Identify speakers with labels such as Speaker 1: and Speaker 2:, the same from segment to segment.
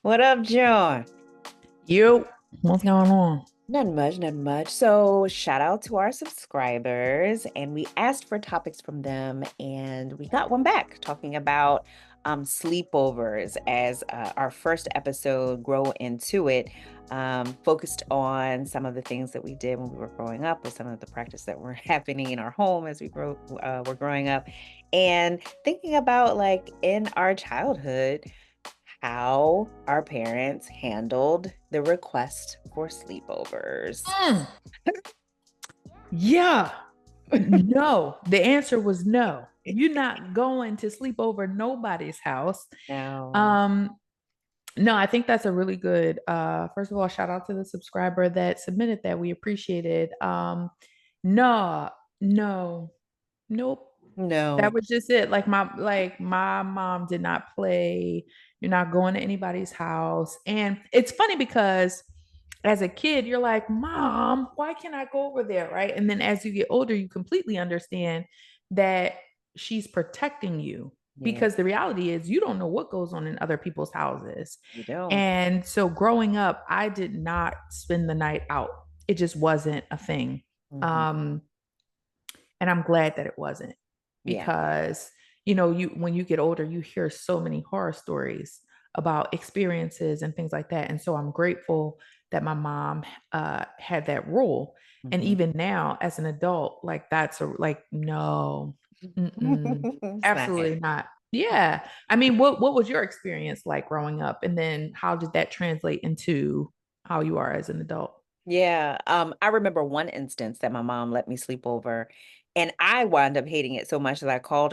Speaker 1: What up, John?
Speaker 2: You, what's going on?
Speaker 1: Nothing much, nothing much. So, shout out to our subscribers, and we asked for topics from them, and we got one back talking about sleepovers as our first episode, Grow Into It, focused on some of the things that we did when we were growing up, or some of the practice that were happening in our home as were growing up, and thinking about like in our childhood how our parents handled the request for sleepovers.
Speaker 2: Mm, yeah. No. The answer was no. You're not going to sleep over nobody's house.
Speaker 1: No.
Speaker 2: Um, no, I think that's a really good first of all, shout out to the subscriber that submitted that. We appreciate it. No, no, nope. That
Speaker 1: No.
Speaker 2: was just it. Like my mom did not play. You're not going to anybody's house. And it's funny because as a kid, you're like, Mom, why can't I go over there? Right. And then as you get older, you completely understand that she's protecting you
Speaker 1: Yeah,
Speaker 2: because the reality is you don't know what goes on in other people's houses.
Speaker 1: you don't.
Speaker 2: And so growing up, I did not spend the night out. It just wasn't a thing.
Speaker 1: Hmm.
Speaker 2: Um, and I'm glad that it wasn't
Speaker 1: Yeah.
Speaker 2: because, you when you get older, you hear so many horror stories about experiences and things like that. And so I'm grateful that my mom had that rule. And
Speaker 1: Hmm.
Speaker 2: even now, as an adult, like that's like, no, mm-mm,
Speaker 1: It's not
Speaker 2: absolutely
Speaker 1: happening.
Speaker 2: not. Yeah. I mean, what was your experience like growing up? And then how did that translate into how you are as an adult?
Speaker 1: Yeah. I remember one instance that my mom let me sleep over, and I wound up hating it so much that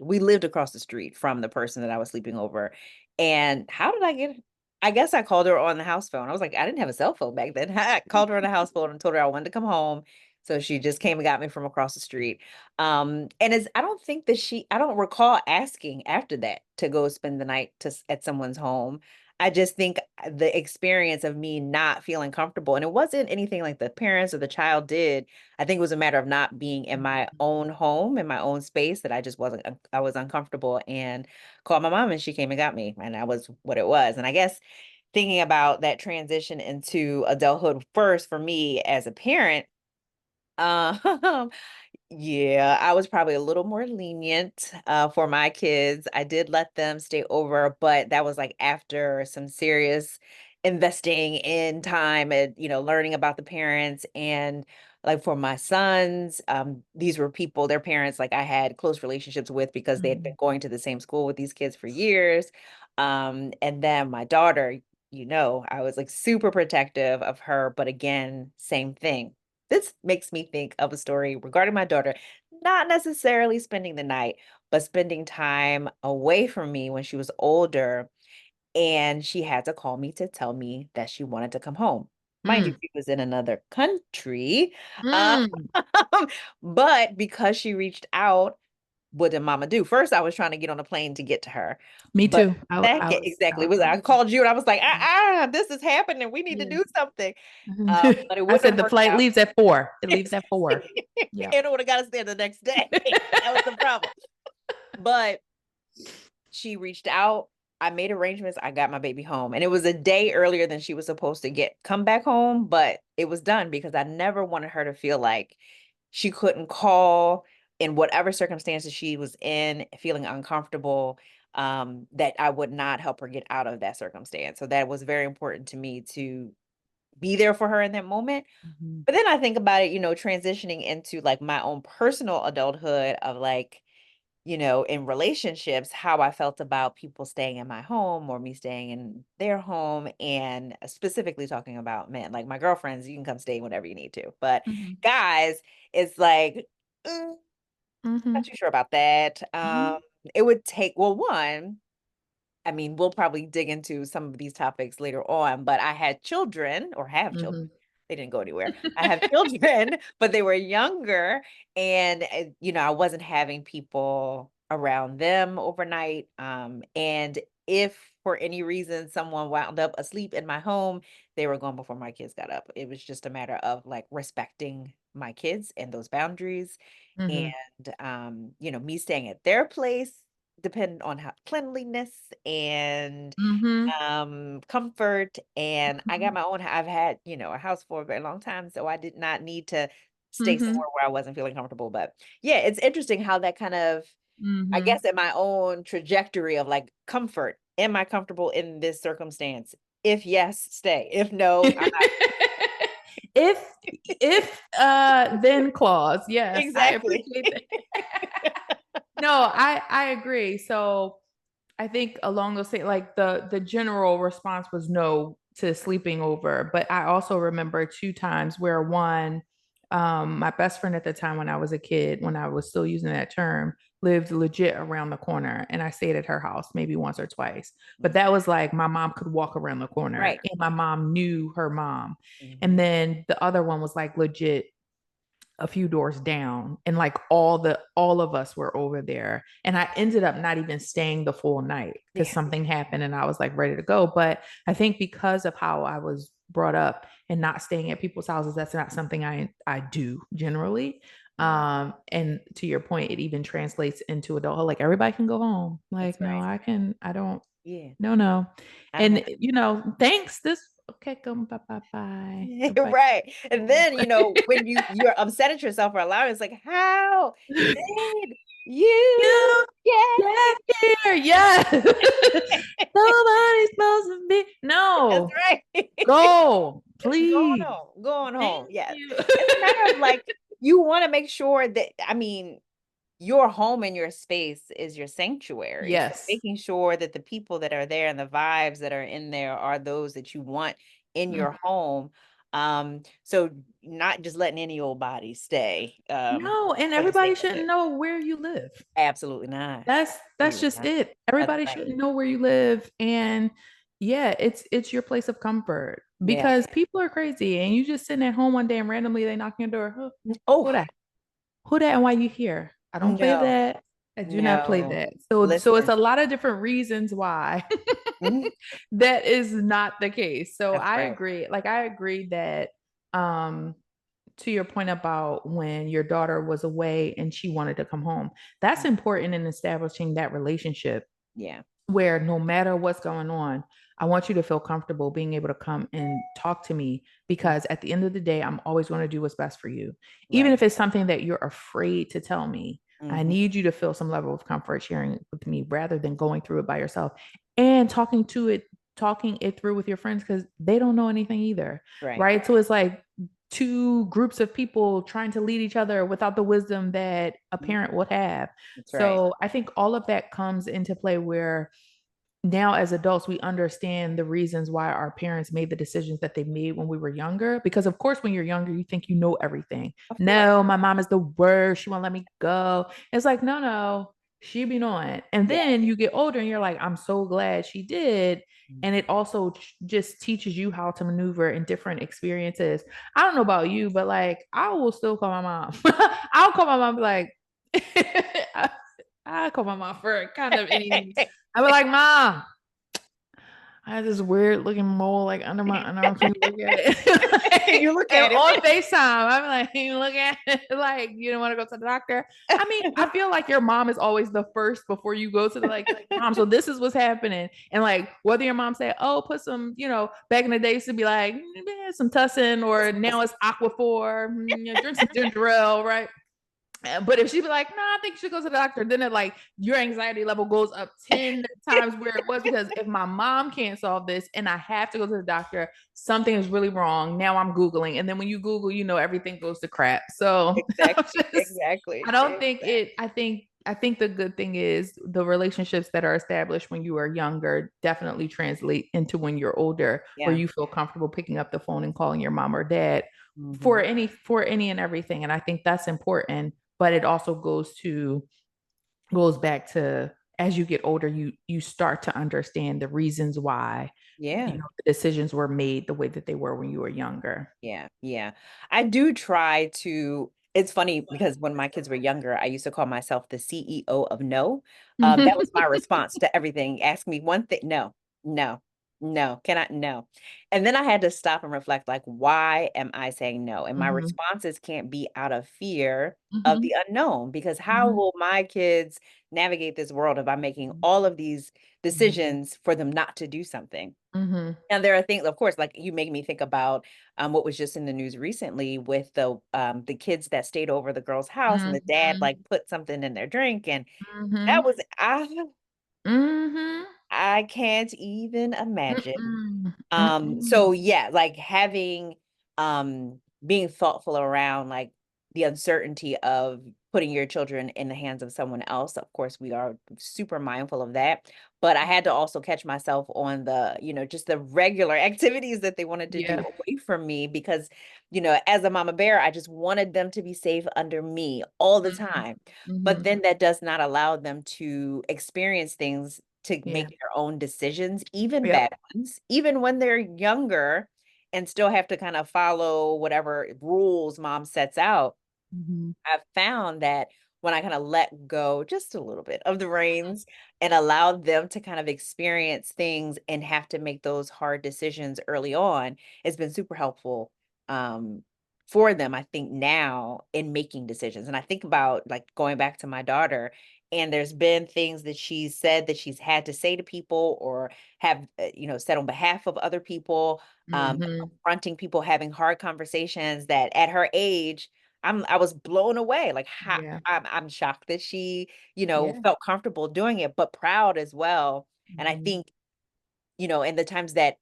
Speaker 1: we lived across the street from the person that I was sleeping over. And how did I get I guess I called her on the house phone. I was like, I didn't have a cell phone back then. I called her on the house phone and told her I wanted to come home. So she just came and got me from across the street. And I don't think that I don't recall asking after that to go spend the night at someone's home. I just think the experience of me not feeling comfortable, and it wasn't anything like the parents or the child did. I think it was a matter of not being in my own home, in my own space, that I just wasn't, I was uncomfortable and called my mom and she came and got me. And that was what it was. And I guess thinking about that transition into adulthood first for me as a parent, um, yeah, I was probably a little more lenient for my kids. I did let them stay over, but that was like after some serious investing in time and learning about the parents. And like for my sons, these were people, their parents, like I had close relationships with because they had been
Speaker 2: Mhm.
Speaker 1: going to the same school with these kids for years. And then my daughter, I was like super protective of her, but again, same thing. This makes me think of a story regarding my daughter, not necessarily spending the night, but spending time away from me when she was older. And she had to call me to tell me that she wanted to come home. Mind you,
Speaker 2: Mm.
Speaker 1: she was in another country. Uh,
Speaker 2: Mm.
Speaker 1: but because she reached out, what did mama do? First, I was trying to get on a plane to get to her.
Speaker 2: Me
Speaker 1: But
Speaker 2: too. I
Speaker 1: second,
Speaker 2: was
Speaker 1: exactly, was I called you and I was like, this is happening. We need to
Speaker 2: yeah.
Speaker 1: do something. But it
Speaker 2: I
Speaker 1: wouldn't
Speaker 2: said
Speaker 1: have
Speaker 2: the
Speaker 1: worked
Speaker 2: flight
Speaker 1: out.
Speaker 2: leaves at 4. It leaves at 4. Yeah.
Speaker 1: And it would have got us there the next day. That was the problem. But she reached out. I made arrangements. I got my baby home. And it was a day earlier than she was supposed to come back home, but it was done because I never wanted her to feel like she couldn't call in whatever circumstances she was in, feeling uncomfortable, that I would not help her get out of that circumstance. So that was very important to me to be there for her in that moment.
Speaker 2: Mhm.
Speaker 1: But then I think about it, transitioning into like my own personal adulthood of like, in relationships, how I felt about people staying in my home or me staying in their home. And specifically talking about men, like my girlfriends, you can come stay whenever you need to. But
Speaker 2: Mhm.
Speaker 1: guys, it's like, not
Speaker 2: Mhm.
Speaker 1: too sure about that.
Speaker 2: Mhm.
Speaker 1: It would take, well, one, I mean, we'll probably dig into some of these topics later on, but I had children or have children.
Speaker 2: Mhm.
Speaker 1: They didn't go anywhere. I have children, but they were younger. And, I wasn't having people around them overnight. And if for any reason someone wound up asleep in my home, they were gone before my kids got up. It was just a matter of like respecting my kids and those boundaries.
Speaker 2: Mhm.
Speaker 1: And, me staying at their place. depend on how cleanliness and
Speaker 2: Mhm,
Speaker 1: comfort, and I got
Speaker 2: mhm,
Speaker 1: my own I've had, a house for a very long time, so I did not need to stay
Speaker 2: mhm,
Speaker 1: somewhere where I wasn't feeling comfortable, but yeah, it's interesting how that kind of I
Speaker 2: mhm.
Speaker 1: guess in my own trajectory of like comfort, am I comfortable in this circumstance? If yes, stay. If no, I'm not.
Speaker 2: If then clause, yes, I
Speaker 1: Exactly.
Speaker 2: appreciate that. No, I agree. So I think along those same, like the general response was no to sleeping over, but I also remember two times where one, my best friend at the time when I was a kid, when I was still using that term, lived legit around the corner, and I stayed at her house maybe once or twice. But
Speaker 1: Mm,
Speaker 2: that was like my mom could walk around the corner,
Speaker 1: right.
Speaker 2: and my mom knew her mom. And
Speaker 1: Mhm.
Speaker 2: then the other one was like legit a few doors down, and like all of us were over there, and I ended up not even staying the full night because
Speaker 1: Yeah.
Speaker 2: something happened and I was like ready to go. But I think because of how I was brought up and not staying at people's houses, that's not something I do generally.
Speaker 1: Yeah.
Speaker 2: And to your point, it even translates into adulthood, like everybody can go home,
Speaker 1: That's
Speaker 2: like no,
Speaker 1: right.
Speaker 2: I don't,
Speaker 1: Yeah.
Speaker 2: no.
Speaker 1: I don't
Speaker 2: And
Speaker 1: have
Speaker 2: thanks, this, okay, come, bye bye bye, everybody
Speaker 1: right. And
Speaker 2: go
Speaker 1: then,
Speaker 2: home.
Speaker 1: when you're upset at yourself for allowing, it's like, how did you
Speaker 2: You
Speaker 1: get
Speaker 2: get here. Yes. Nobody's supposed to be.
Speaker 1: That's
Speaker 2: No.
Speaker 1: right.
Speaker 2: Go.
Speaker 1: Going
Speaker 2: Please.
Speaker 1: home, going home,
Speaker 2: Thank
Speaker 1: yes.
Speaker 2: you.
Speaker 1: It's a matter of, like, you wanna make sure that your home and your space is your sanctuary, so
Speaker 2: Yes.
Speaker 1: making sure that the people that are there and the vibes that are in there are those that you want in
Speaker 2: Mhm.
Speaker 1: your home, so not just letting any old body stay,
Speaker 2: No, and
Speaker 1: for the sake
Speaker 2: everybody
Speaker 1: of
Speaker 2: shouldn't
Speaker 1: it.
Speaker 2: know where you live.
Speaker 1: Absolutely not.
Speaker 2: That's
Speaker 1: Absolutely
Speaker 2: just
Speaker 1: not.
Speaker 2: it.
Speaker 1: That's
Speaker 2: Everybody
Speaker 1: right.
Speaker 2: shouldn't know where you live. And yeah, it's your place of comfort
Speaker 1: Yeah.
Speaker 2: because people are crazy and you just sitting at home one day and randomly they knock on your door. Who
Speaker 1: Oh,
Speaker 2: that? Who that and why you here? I don't play
Speaker 1: no.
Speaker 2: that. I do not play
Speaker 1: No.
Speaker 2: that. So it's
Speaker 1: Listen.
Speaker 2: a lot of different reasons why
Speaker 1: Mhm.
Speaker 2: that is not the case. So
Speaker 1: That's
Speaker 2: I
Speaker 1: right.
Speaker 2: agree. Like I agree that um to your point about when your daughter was away and she wanted to come home, that's
Speaker 1: Mm,
Speaker 2: important in establishing that relationship
Speaker 1: yeah.
Speaker 2: where no matter what's going on, I want you to feel comfortable being able to come and talk to me
Speaker 1: Mm,
Speaker 2: because at the end of the day, I'm always going to do what's best for you. Even
Speaker 1: right.
Speaker 2: if it's something that you're afraid to tell me, I
Speaker 1: Mhm.
Speaker 2: need you to feel some level of comfort sharing it with me rather than going through it by yourself and talking it through with your friends because they don't know anything either.
Speaker 1: Right.
Speaker 2: Right. So it's like two groups of people trying to lead each other without the wisdom that a
Speaker 1: Mhm.
Speaker 2: parent would have.
Speaker 1: That's right.
Speaker 2: So I think all of that comes into play where now as adults we understand the reasons why our parents made the decisions that they made when we were younger because of course when you're younger you think you know everything.
Speaker 1: Of course.
Speaker 2: No, my mom is the worst, she won't let me go. It's like no, she be knowing. And
Speaker 1: Yeah.
Speaker 2: then you get older and you're like I'm so glad she did.
Speaker 1: Mhm.
Speaker 2: And it also just teaches you how to maneuver in different experiences. I don't know about you, but like I will still call my mom. I'll call my mom and be like I, I call my mom for kind of any. I be like, "Mom, I have this weird looking mole like under my underarm. Can you look at it?"
Speaker 1: Can
Speaker 2: Like,
Speaker 1: you look
Speaker 2: and
Speaker 1: at it?
Speaker 2: on FaceTime, I'm like, "Can you look at it?" Like, you don't want to go to the doctor. I mean, I feel like your mom is always the first before you go to the like mom. So this is what's happening, and like whether your mom say, "Oh, put some," back in the day used to be like some tussin, or now it's Aquaphor, drink some ginger ale, right? But if she'd be like, "No, I think you should go to the doctor," then it like your anxiety level goes up 10 times where it was because if my mom can't solve this and I have to go to the doctor, something is really wrong. Now I'm Googling. And then when you Google, everything goes to crap. So
Speaker 1: Exactly. Exactly.
Speaker 2: I don't think it,
Speaker 1: Exactly.
Speaker 2: I think the good thing is the relationships that are established when you are younger definitely translate into when you're older, where
Speaker 1: Yeah.
Speaker 2: you feel comfortable picking up the phone and calling your mom or dad
Speaker 1: Mhm.
Speaker 2: for any and everything. And I think that's important, but it also goes back to as you get older, you start to understand the reasons why
Speaker 1: Yeah.
Speaker 2: the decisions were made the way that they were when you were younger.
Speaker 1: Yeah. Yeah. I do try to it's funny because when my kids were younger, I used to call myself the CEO of no. That was my response to everything. Ask me one thing. No. No. No, cannot no. And then I had to stop and reflect, like, why am I saying no? And my
Speaker 2: Mhm,
Speaker 1: responses can't be out of fear of
Speaker 2: mhm,
Speaker 1: the unknown, because how
Speaker 2: mhm,
Speaker 1: will my kids navigate this world if I'm making all of these
Speaker 2: mhm,
Speaker 1: decisions for them not to do something?
Speaker 2: mhm,
Speaker 1: And there are things, of course, like you make me think about what was just in the news recently with the kids that stayed over the girl's house and the dad
Speaker 2: mhm,
Speaker 1: like put something in their drink, and that
Speaker 2: mhm,
Speaker 1: was
Speaker 2: mhm,
Speaker 1: I can't even
Speaker 2: mm,
Speaker 1: imagine.
Speaker 2: mm, mm.
Speaker 1: So yeah, like having being thoughtful around like the uncertainty of putting your children in the hands of someone else. Of course, we are super mindful of that. But I had to also catch myself on the, just the regular activities that they wanted to do
Speaker 2: Yeah.
Speaker 1: away from me because, as a mama bear, I just wanted them to be safe under me all the
Speaker 2: Mhm,
Speaker 1: time. But
Speaker 2: mhm.
Speaker 1: then that does not allow them to experience things to make
Speaker 2: Yeah.
Speaker 1: their own decisions, even
Speaker 2: Yep.
Speaker 1: bad ones, even when they're younger and still have to kind of follow whatever rules mom sets out.
Speaker 2: Mhm,
Speaker 1: I've found that when I kind of let go just a little bit of the reins and allow them to kind of experience things and have to make those hard decisions early on, it's been super helpful um, for them, I think, now in making decisions. And I think about like going back to my daughter, and there's been things that she's said that she's had to say to people or have, said on behalf of other people,
Speaker 2: mhm.
Speaker 1: confronting people, having hard conversations that at her age, I was blown away, like, how
Speaker 2: Yeah.
Speaker 1: I'm shocked that she,
Speaker 2: Yeah.
Speaker 1: felt comfortable doing it, but proud as well, and I
Speaker 2: Mhm,
Speaker 1: think, in the times that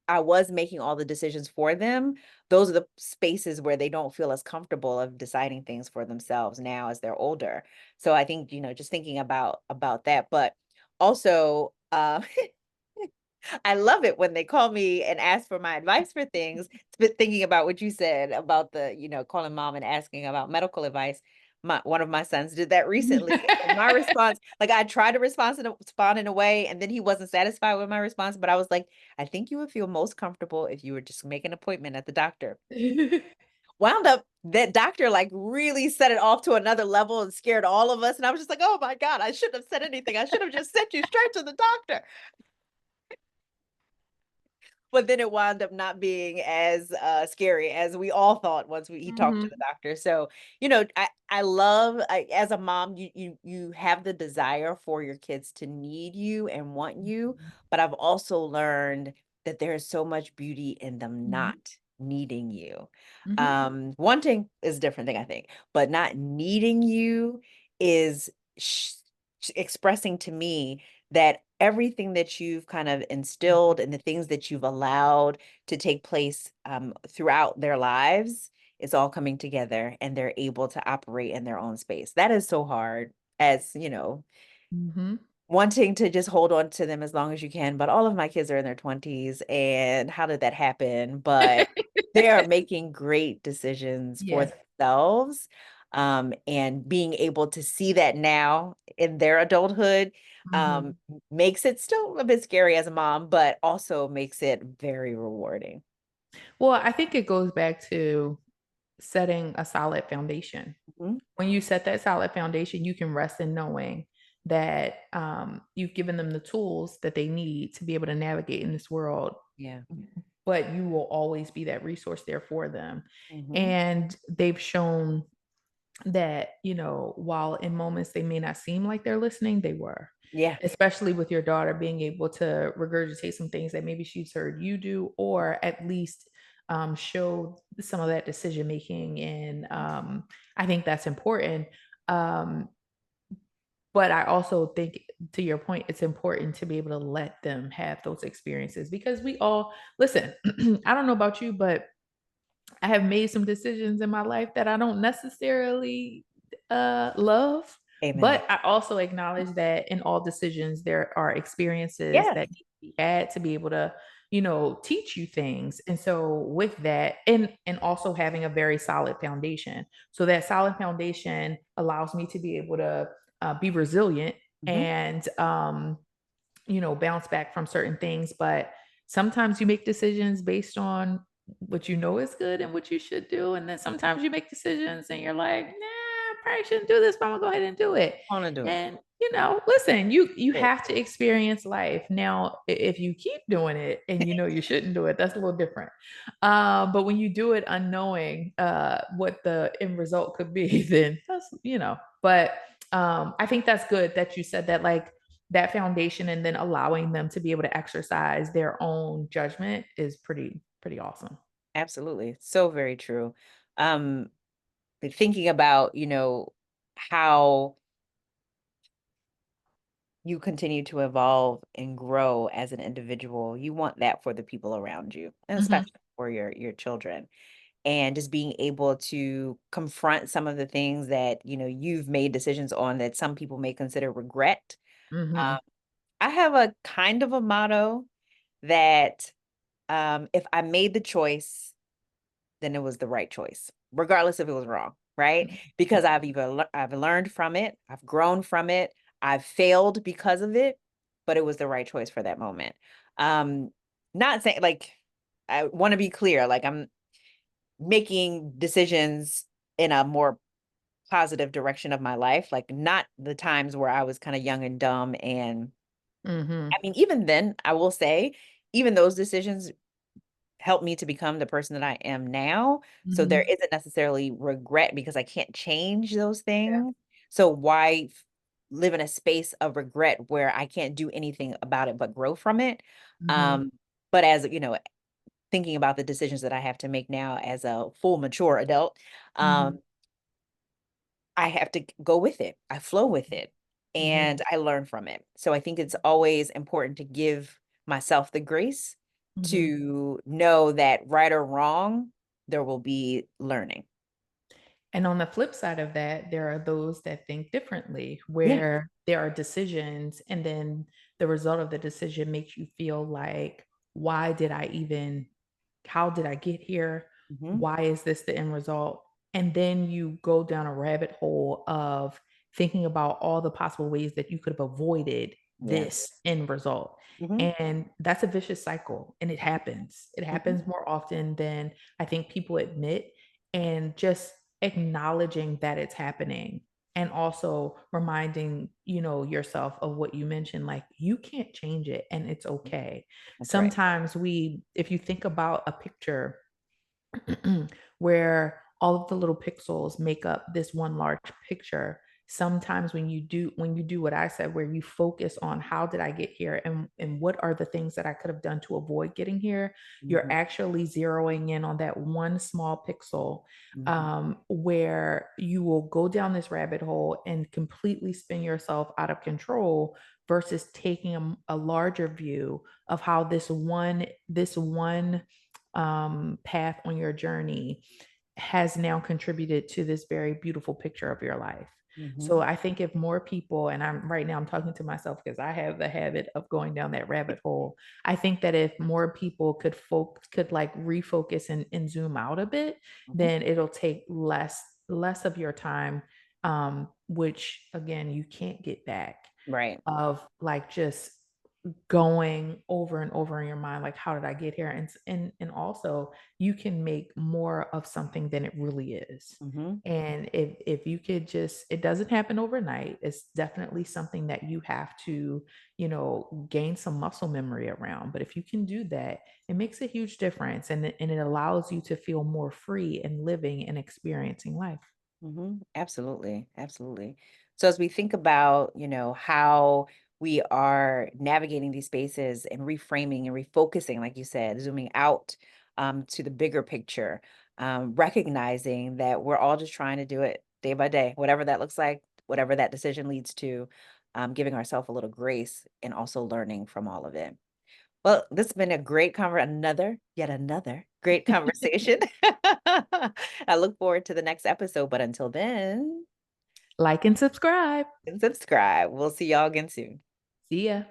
Speaker 1: I was making all the decisions for them, those are the spaces where they don't feel as comfortable of deciding things for themselves now as they're older. So I think, just thinking about that, but also, I love it when they call me and ask for my advice for things, but thinking about what you said about the, calling mom and asking about medical advice. One of my sons did that recently. And my response, like I tried to respond in a way, and then he wasn't satisfied with my response. But I was like, I think you would feel most comfortable if you were just make an appointment at the doctor. Wound up that doctor like really set it off to another level and scared all of us. And I was just like, oh my God, I shouldn't have said anything. I should have just sent you straight to the doctor. But then it wound up not being as, scary as we all thought once he talked to the
Speaker 2: Mhm,
Speaker 1: doctor. So, I love as a mom, you have the desire for your kids to need you and want you, but I've also learned that there is so much beauty in them
Speaker 2: mhm,
Speaker 1: not needing you.
Speaker 2: mhm,
Speaker 1: Wanting is a different thing, I think, but not needing you is sh expressing to me that everything that you've kind of instilled and the things that you've allowed to take place throughout their lives is all coming together and they're able to operate in their own space. That is so hard as,
Speaker 2: mhm.
Speaker 1: wanting to just hold on to them as long as you can, but all of my kids are in their 20s, and how did that happen? But they are making great decisions for
Speaker 2: Yes.
Speaker 1: themselves, and being able to see that now in their adulthood,
Speaker 2: Mhm.
Speaker 1: makes it still a bit scary as a mom, but also makes it very rewarding.
Speaker 2: Well, I think it goes back to setting a solid foundation.
Speaker 1: Mhm.
Speaker 2: When you set that solid foundation, you can rest in knowing that, you've given them the tools that they need to be able to navigate in this world,
Speaker 1: Yeah.
Speaker 2: but you will always be that resource there for them.
Speaker 1: Mhm.
Speaker 2: And they've shown that, while in moments they may not seem like they're listening, they were.
Speaker 1: Yeah.
Speaker 2: Especially with your daughter being able to regurgitate some things that maybe she's heard you do, or at least show some of that decision making. And I think that's important. Um, but I also think, to your point, it's important to be able to let them have those experiences because we all listen. I don't know about you, but I have made some decisions in my life that I don't necessarily love,
Speaker 1: Amen.
Speaker 2: but I also acknowledge that in all decisions there are experiences
Speaker 1: Yes.
Speaker 2: that need to be had to be able to, teach you things. And so with that, and also having a very solid foundation. So that solid foundation allows me to be able to be resilient
Speaker 1: Mhm.
Speaker 2: and bounce back from certain things. But sometimes you make decisions based on what you know is good and what you should do. And then sometimes you make decisions and you're like, nah, probably shouldn't do this, but I'm gonna go ahead and do it.
Speaker 1: Wanna do it.
Speaker 2: And listen, you
Speaker 1: It.
Speaker 2: have to experience life. Now, if you keep doing it and you know you shouldn't do it, that's a little different. But when you do it unknowing what the end result could be, then But I think that's good that you said that, like that foundation, and then allowing them to be able to exercise their own judgment is pretty awesome.
Speaker 1: Absolutely. So very true. Um, thinking about, how you continue to evolve and grow as an individual, you want that for the people around you, and
Speaker 2: Mhm,
Speaker 1: especially for your children. And just being able to confront some of the things that, you've made decisions on that some people may consider regret.
Speaker 2: mhm,
Speaker 1: Um, I have a kind of a motto that if I made the choice, then it was the right choice, regardless if it was wrong, right?
Speaker 2: mhm,
Speaker 1: Because I've learned from it, I've grown from it, I've failed because of it, but it was the right choice for that moment. Um, not saying like I want to be clear, like I'm making decisions in a more positive direction of my life, like not the times where I was kind of young and dumb. And
Speaker 2: mhm,
Speaker 1: I mean, even then, I will say, even those decisions helped me to become the person that I am now. So there
Speaker 2: mhm.
Speaker 1: isn't necessarily regret because I can't change those
Speaker 2: Yeah.
Speaker 1: things. So why live in a space of regret where I can't do anything about it but grow from it?
Speaker 2: Mhm,
Speaker 1: Um, but as thinking about the decisions that I have to make now as a full mature adult,
Speaker 2: mhm,
Speaker 1: um, I have to go with it. I flow with it
Speaker 2: mhm,
Speaker 1: and I learn from it. So I think it's always important to give myself the grace
Speaker 2: mhm.
Speaker 1: to know that right or wrong, there will be learning.
Speaker 2: And on the flip side of that, there are those that think differently,
Speaker 1: Yeah.
Speaker 2: where there are decisions, and then the result of the decision makes you feel like, why did I even how did I get here?
Speaker 1: Hmm.
Speaker 2: Why is this the end result? And then you go down a rabbit hole of thinking about all the possible ways that you could have avoided
Speaker 1: Yeah.
Speaker 2: this end result.
Speaker 1: Hmm.
Speaker 2: And that's a vicious cycle. And it happens. It
Speaker 1: Hmm.
Speaker 2: happens more often than I think people admit. And just acknowledging that it's happening, and also reminding yourself of what you mentioned, like you can't change it and it's okay.
Speaker 1: That's right.
Speaker 2: Sometimes if you think about a picture where all of the little pixels make up this one large picture, sometimes when you do what I said, where you focus on how did I get here, and what are the things that I could have done to avoid getting here, you're
Speaker 1: Hmm.
Speaker 2: actually zeroing in on that one small pixel,
Speaker 1: Hmm.
Speaker 2: where you will go down this rabbit hole and completely spin yourself out of control, versus taking a larger view of how this one path on your journey has now contributed to this very beautiful picture of your life. So
Speaker 1: Hmm.
Speaker 2: I think if more people, and I'm talking to myself because I have the habit of going down that rabbit hole. I think that if more people could like refocus and zoom out a bit,
Speaker 1: Hmm.
Speaker 2: then it'll take less of your time, which again you can't get back,
Speaker 1: Right.
Speaker 2: of like just going over and over in your mind, like, how did I get here? And also you can make more of something than it really is.
Speaker 1: Hmm.
Speaker 2: And if you could just, it doesn't happen overnight. It's definitely something that you have to, gain some muscle memory around. But if you can do that, it makes a huge difference, and it allows you to feel more free and living and experiencing life.
Speaker 1: Absolutely, absolutely. So as we think about, how we are navigating these spaces and reframing and refocusing, like you said, zooming out to the bigger picture, recognizing that we're all just trying to do it day by day, whatever that looks like, whatever that decision leads to, giving ourselves a little grace and also learning from all of it. Well, this has been a great yet another great conversation. I look forward to the next episode, but until then,
Speaker 2: Like and subscribe.
Speaker 1: and subscribe. We'll see y'all again soon.
Speaker 2: See ya.